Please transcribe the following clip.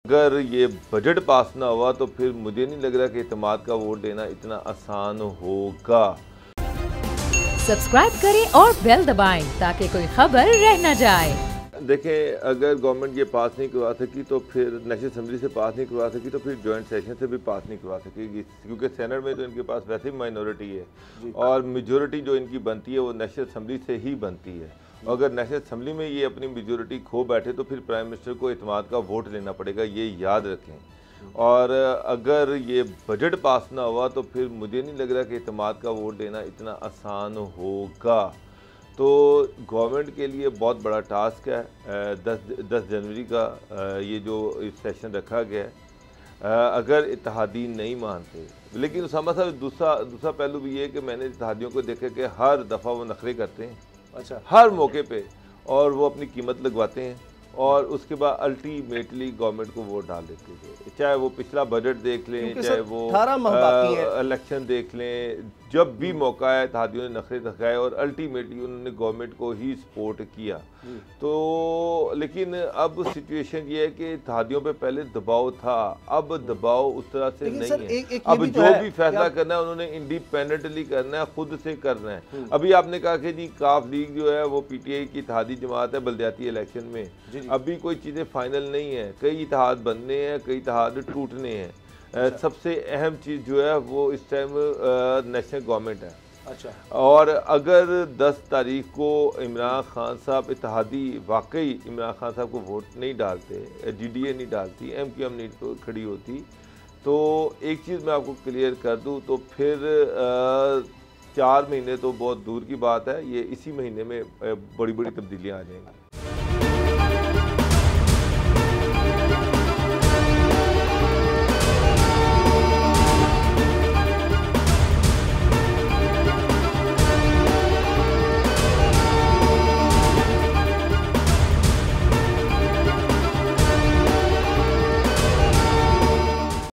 अगर ये budget pass ना हुआ तो फिर मुझे नहीं लग रहा कि इत्तेमाद का वोट देना इतना आसान होगा। सब्सक्राइब करें और बेल दबाएं ताकि कोई खबर रह न जाए। देखें, अगर गवर्नमेंट ये पास नहीं करवा सकी तो फिर नेशनल असम्बली से पास नहीं करवा सकी तो फिर जॉइंट सेशन से भी पास नहीं करवा सकेगी, क्योंकि सेनेट में तो इनके पास वैसे ही माइनॉरिटी है और मेजॉरिटी जो इनकी बनती है वो नेशनल असम्बली से ही बनती है। अगर नेशनल असम्बली में ये अपनी मेजॉरिटी खो बैठे तो फिर प्राइम मिनिस्टर को इत्तेमाद का वोट लेना पड़ेगा, ये याद रखें। और अगर ये बजट पास ना हुआ तो फिर मुझे नहीं लग रहा कि इत्तेमाद का वोट देना इतना आसान होगा। तो गवर्नमेंट के लिए बहुत बड़ा टास्क है। 10 जनवरी का ये जो सेशन रखा गया है, अगर इत्तेहादी नहीं मानते, लेकिन उसामा साहब दूसरा पहलू भी ये है कि मैंने इत्तेहादियों को देखा कि हर दफ़ा वो नखरे करते हैं, अच्छा, हर मौके पे, और वो अपनी कीमत लगवाते हैं और उसके बाद अल्टीमेटली गवर्नमेंट को वोट डाल देते थे। चाहे वो पिछला बजट देख लें, चाहे वो इलेक्शन देख लें, जब भी मौका है इत्तेहादियों ने नखरे दिखाए और अल्टीमेटली उन्होंने गवर्नमेंट को ही सपोर्ट किया। तो लेकिन अब सिचुएशन ये है कि इत्तेहादियों पे पहले दबाव था, अब दबाव उस तरह से नहीं है। अब जो भी फैसला करना है उन्होंने इंडिपेंडेंटली करना है, खुद से करना है। अभी आपने कहा कि जी काफ लीग जो है वो पीटीआई की इत्तेहादी जमात है बल्दियाती इलेक्शन में, अभी कोई चीज़ें फाइनल नहीं है, कई इत्तेहाद बनने हैं, कई इत्तेहाद टूटने हैं। सबसे अहम चीज़ जो है वो इस टाइम नेशनल गवर्नमेंट है। अच्छा, और अगर 10 तारीख को इमरान खान साहब इत्तेहादी वाकई इमरान खान साहब को वोट नहीं डालते, जीडीए नहीं डालती, एमक्यूएम नहीं खड़ी होती, तो एक चीज़ मैं आपको क्लियर कर दूं, तो फिर 4 महीने तो बहुत दूर की बात है, ये इसी महीने में बड़ी बड़ी तब्दीलियाँ आ जाएंगी।